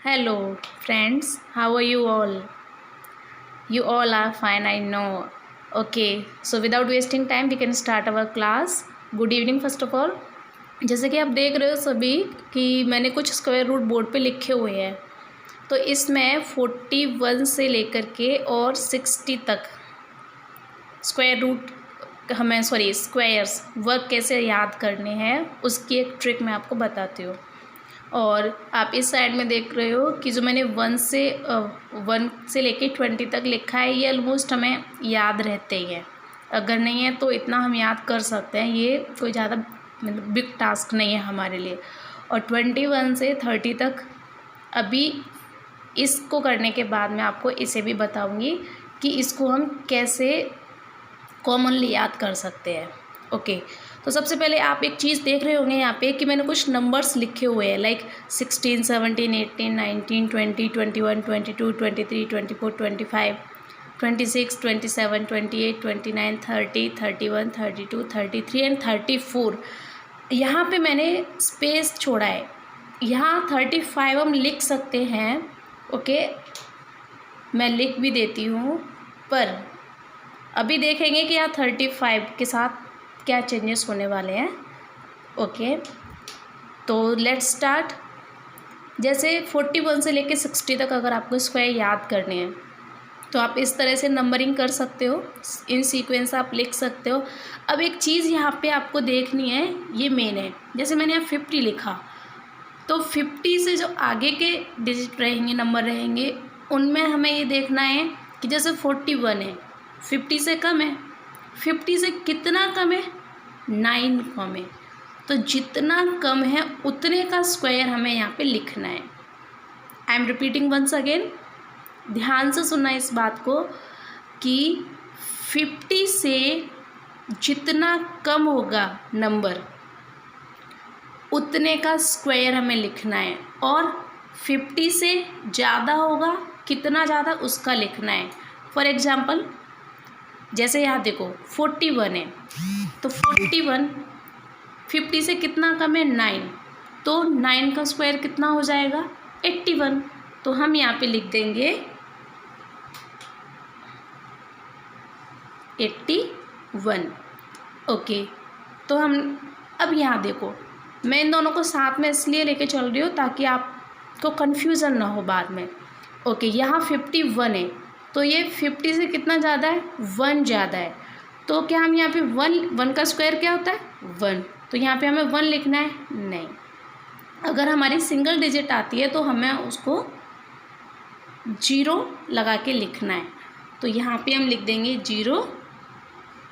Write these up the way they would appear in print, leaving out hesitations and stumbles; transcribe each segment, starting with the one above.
Hello, friends. How are you all? You all are fine, I know. Okay, so without wasting time, we can start our class. Good evening, first of all. जैसे कि आप देख रहे हो सभी कि मैंने कुछ स्क्वायर रूट बोर्ड पे लिखे हुए हैं, तो इसमें 41 से लेकर के और 60 तक स्क्वायर रूट स्क्वायर्स वर्क कैसे याद करने हैं उसकी एक ट्रिक मैं आपको बताती हूँ। और आप इस साइड में देख रहे हो कि जो मैंने 1 से लेके 20 तक लिखा है, ये ऑलमोस्ट हमें याद रहते ही है। अगर नहीं है तो इतना हम याद कर सकते हैं, ये कोई ज़्यादा मतलब बिग टास्क नहीं है हमारे लिए। और 21 से 30 तक अभी इसको करने के बाद मैं आपको इसे भी बताऊंगी कि इसको हम कैसे कॉमनली याद कर सकते हैं। ओके, तो सबसे पहले आप एक चीज़ देख रहे होंगे यहाँ पे कि मैंने कुछ नंबर्स लिखे हुए हैं, लाइक 16, 17, 18, 19, 20, 21, 22, 23, 24, 25, 26, 27, 28, 29, 30, 31, 32, 33 एंड 34। यहाँ पे मैंने स्पेस छोड़ा है, यहाँ 35 हम लिख सकते हैं। ओके, मैं लिख भी देती हूँ, पर अभी देखेंगे कि यहाँ 35 के साथ क्या चेंजेस होने वाले हैं। ओके, तो लेट्स स्टार्ट। जैसे 41 से लेके 60 तक अगर आपको स्क्वायर याद करने हैं तो आप इस तरह से नंबरिंग कर सकते हो, इन सीक्वेंस आप लिख सकते हो। अब एक चीज़ यहाँ पे आपको देखनी है, ये मेन है। जैसे मैंने यहाँ 50 लिखा, तो 50 से जो आगे के डिजिट रहेंगे, नंबर रहेंगे, उनमें हमें ये देखना है कि जैसे 41 है, 50 से कम है, 50 से कितना कम है, 9 कम है। तो जितना कम है उतने का स्क्वायर हमें यहाँ पे लिखना है। I am repeating once again, ध्यान से सुनना इस बात को कि 50 से जितना कम होगा नंबर उतने का स्क्वायर हमें लिखना है, और 50 से ज़्यादा होगा, कितना ज़्यादा उसका लिखना है। फॉर एग्ज़ाम्पल, जैसे यहाँ देखो 41 है, तो 41 50 से कितना कम है, 9, तो 9 का स्क्वायर कितना हो जाएगा, 81। तो हम यहाँ पे लिख देंगे 81। ओके, तो हम अब यहाँ देखो, मैं इन दोनों को साथ में इसलिए लेके चल रही हूँ ताकि आपको कन्फ्यूज़न ना हो बाद में। ओके, यहाँ 51 है, तो ये 50 से कितना ज़्यादा है, 1 ज़्यादा है। तो क्या हम यहाँ पे 1 का स्क्वायर क्या होता है, 1, तो यहाँ पे हमें 1 लिखना है, नहीं। अगर हमारी सिंगल डिजिट आती है तो हमें उसको 0 लगा के लिखना है, तो यहाँ पे हम लिख देंगे 0,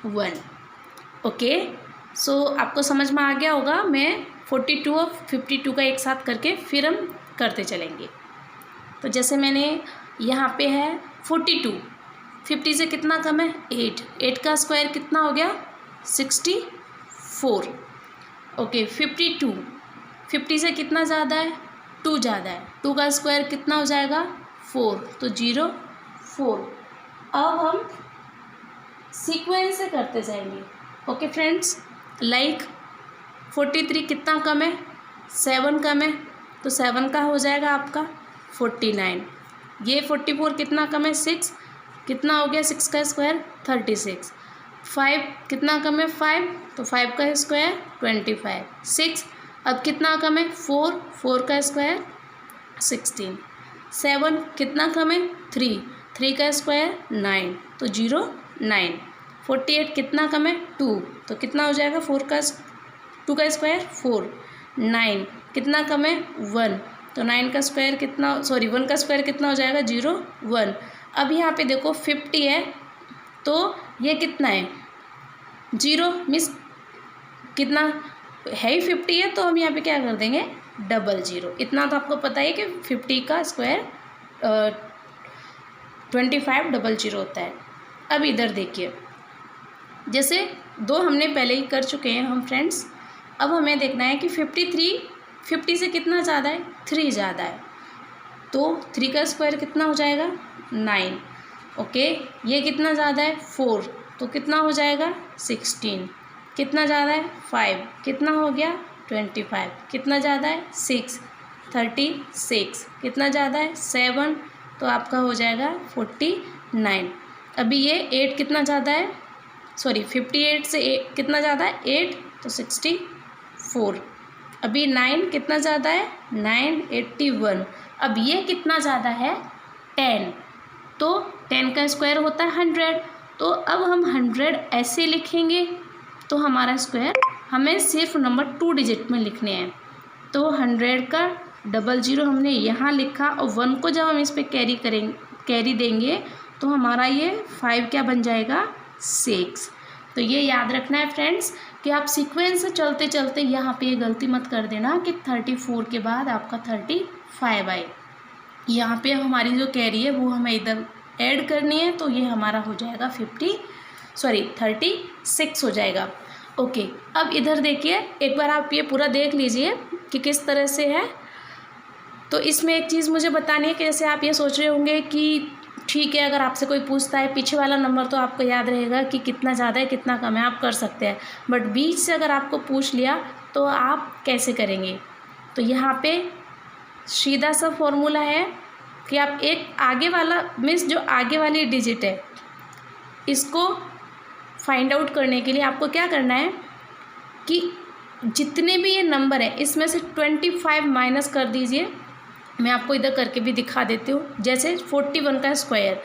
1। ओके, सो आपको समझ में आ गया होगा। मैं 42 और 52 का एक साथ करके फिर हम करते चलेंगे। तो जैसे मैंने यहाँ पे है 42, 50 से कितना कम है, 8 का स्क्वायर कितना हो गया, 64। ओके, 52, 50 से कितना ज़्यादा है, 2 ज़्यादा है, 2 का स्क्वायर कितना हो जाएगा, 4, तो 0, 4। अब हम सीक्वेंस से करते जाएंगे। ओके फ्रेंड्स, लाइक 43 कितना कम है, 7 कम है, तो 7 का हो जाएगा आपका 49। ये 44 कितना कम है, 6, कितना हो गया 6 का स्क्वायर, 36। 5 कितना कम है, 5, तो 5 का स्क्वायर 25। 6 अब कितना कम है, 4, 4 का स्क्वायर 16। 7 कितना कम है, 3, 3 का स्क्वायर 9, तो 0, 9। 48 कितना कम है, 2, तो कितना हो जाएगा 2 का स्क्वायर 4। 9 कितना कम है, 1, तो 9 का स्क्वायर कितना, 1 का स्क्वायर कितना हो जाएगा, 0, 1। अब यहाँ पे देखो 50 है, तो ये कितना है, 0, मिस कितना है ही 50 है, तो हम यहाँ पे क्या कर देंगे, 00। इतना तो आपको पता है कि 50 का स्क्वायर 2500 होता है। अब इधर देखिए, जैसे 2 हमने पहले ही कर चुके हैं हम फ्रेंड्स। अब हमें देखना है कि 53, 50 से कितना ज़्यादा है, 3 ज़्यादा है, तो 3 का स्क्वायर कितना हो जाएगा, 9। ओके, ये कितना ज़्यादा है, 4, तो कितना हो जाएगा 16। कितना ज़्यादा है, 5, कितना हो गया 25। कितना ज़्यादा है 6, 36, कितना ज़्यादा है 7, तो आपका हो जाएगा 49। अभी ये 8 कितना ज़्यादा है, सॉरी 58 से कितना ज़्यादा है 8, तो 64। अभी 9 कितना ज़्यादा है 9, 81। अब ये कितना ज़्यादा है 10, तो 10 का स्क्वायर होता है 100, तो अब हम 100 ऐसे लिखेंगे, तो हमारा स्क्वायर हमें सिर्फ नंबर 2 डिजिट में लिखने हैं। तो 100 का 00 हमने यहाँ लिखा, और 1 को जब हम इस पर कैरी देंगे तो हमारा ये 5 क्या बन जाएगा 6। तो ये याद रखना है फ्रेंड्स कि आप सीक्वेंस से चलते चलते यहाँ पे ये गलती मत कर देना कि 34 के बाद आपका 35 आए। यहाँ पे हमारी जो कैरी है वो हमें इधर ऐड करनी है, तो ये हमारा हो जाएगा 36 हो जाएगा। ओके, अब इधर देखिए, एक बार आप ये पूरा देख लीजिए कि किस तरह से है। तो इसमें एक चीज़ मुझे बतानी है कि जैसे आप ये सोच रहे होंगे कि ठीक है, अगर आपसे कोई पूछता है पीछे वाला नंबर तो आपको याद रहेगा कि कितना ज़्यादा है कितना कम है, आप कर सकते हैं, बट बीच से अगर आपको पूछ लिया तो आप कैसे करेंगे। तो यहाँ पे सीधा सा फॉर्मूला है कि आप एक आगे वाला मीन्स जो आगे वाली डिजिट है इसको फाइंड आउट करने के लिए आपको क्या करना है कि जितने भी ये नंबर है इसमें से 25 माइनस कर दीजिए। मैं आपको इधर करके भी दिखा देती हूँ। जैसे 41 का स्क्वायर,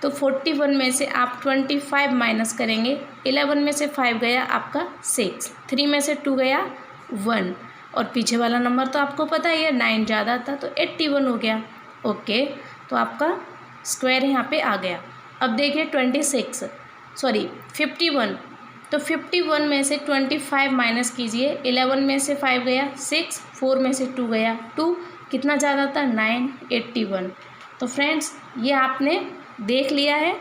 तो 41 में से आप 25 माइनस करेंगे। 11 में से 5 गया आपका 6, 3 में से 2 गया 1, और पीछे वाला नंबर तो आपको पता ही है 9 ज़्यादा था तो 81 हो गया। ओके, तो आपका स्क्वायर यहाँ पे आ गया। अब देखिए 51, तो 51 में से 25 माइनस कीजिए। 11 में से 5 गया 6, 4 में से 2 गया 2, कितना ज़्यादा था 9, 81। तो फ्रेंड्स ये आपने देख लिया है।